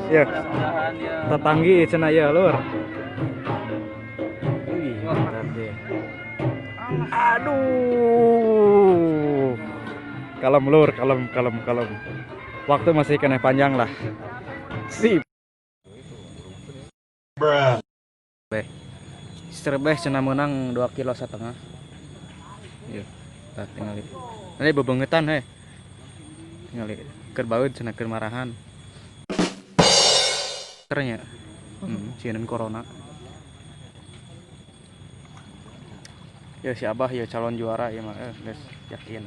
Ya, tetanggi cenah ya lur. Aduh. Kalem lur, kalem. Waktu masih kena panjang lah. Sip. Serbeh cenah menang 2,5 kilo. Iya, tah tinggal itu. Nanti bebengetan he. Tinggal keur baeud cenah keur marahan. Ternyata sieun corona. Ya si Abah ya calon juara ya mah guys, yakin.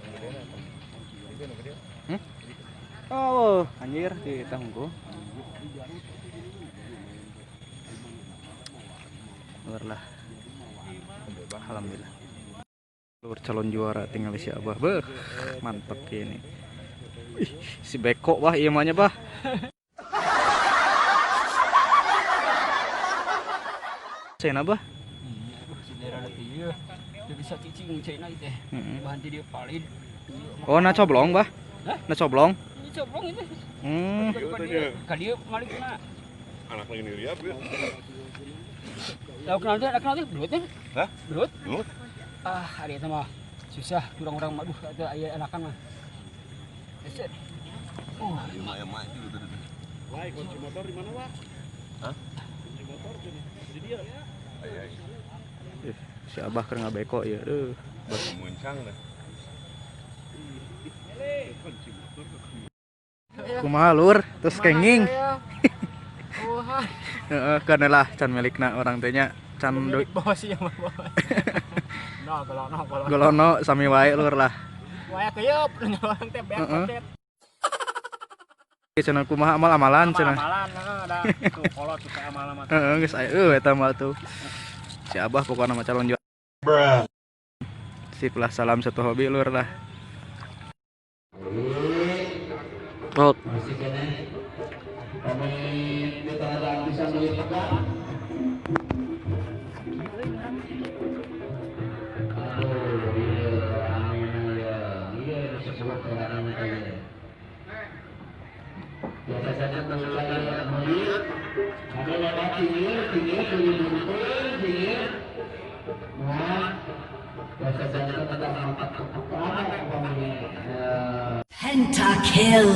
Oh, anjir di tangku. Lah. Alhamdulillah. Lur calon juara tinggal si Abah. Beuh, mantep ini. Ih, si beko wah ieu mah nya, Bah. Cina Bah? Bisa cicing Cina itu. Bahan dia palid. Oh, na coblong Bah? Na coblong? Coblong itu. Kali malik na. Anak lagi ngiriap ya. Tahu kenal dia berutnya? Hah? Berut? Berut? Ah, hari itu mah susah kurang-kurang maduh itu aya anakan mah. Eset. Emak itu udah. Wah, kunci motor di mana, Pak? Hah? Kunci motor di dia ya. Si Abah keur ngabeko ya. Muncang dah. Kumaha lur? Terus kenging. Heeh, kana lah can milikna orang teh nya can bos ieu mah bos. Nah, golono sami wae lur lah. Wae keup orang teh beak paket. Cenah kumaha amal-amalan cenah. Amalan ada tuh kolot suka amalan mah. Heeh, geus aya eta mah tuh. Si Abah pokokna mah calon juara. Sip lah, salam satu hobi lur lah. Oh. Pentakill.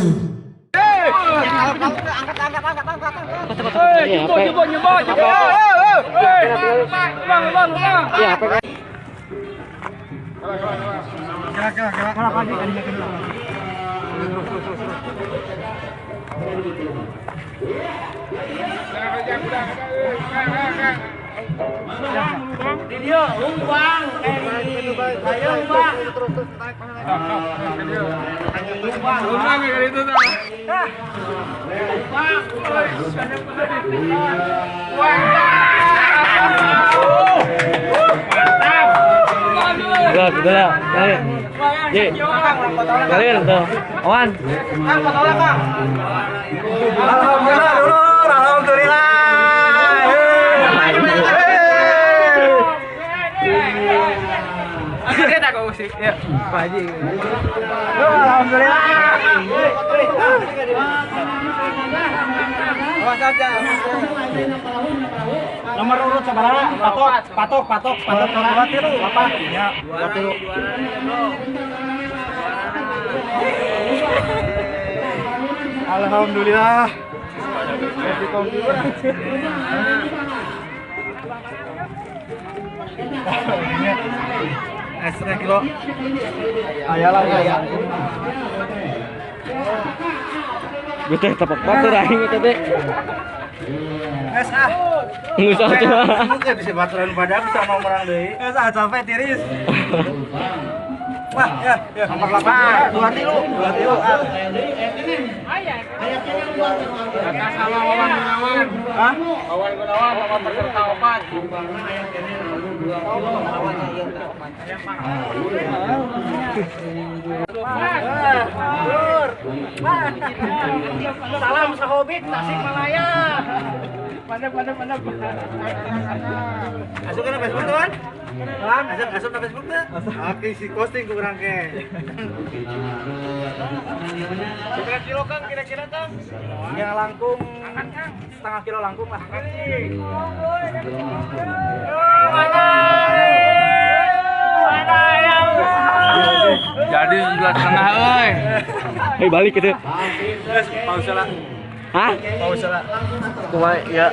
Video umbang ayo umbang umbang kayak gitu tuh Udah, sudah. Ye. Kalian tuh. Awan. Alhamdulillah dulu. Alhamdulillah. Kaget aku. sih ya Pak Haji. Alhamdulillah. Nomor urut sabaraha? Patok. Dua tilu. Apa? Ya, 2 Alhamdulillah. Kasih komputer. Setengah kilo. Ayalah ya. Gue teh tepak batur aing eta teh. Geus ah. Geus ah coba. Mungkin bisa baturan badak sama orang deui. Geus ah sampai tiris. Wah, ya. Nomor 8. 2 tilu. Kata sama Wawan Gunawan. Hah? Wawan Gunawan sama peserta 4. Salam sahobit Tasikmalaya. Pandap. Asup ke Facebook tuan? Salam, asup ke Facebook tuh? Oke, si posting ke orang ke. Berapa kilo Kang kira-kira Kang? Yang langkung setengah kilo langkung lah. Jadi 2,5 euy. Hei balik gitu. Pause lah. Hah? Pause lah. Kumaha ya.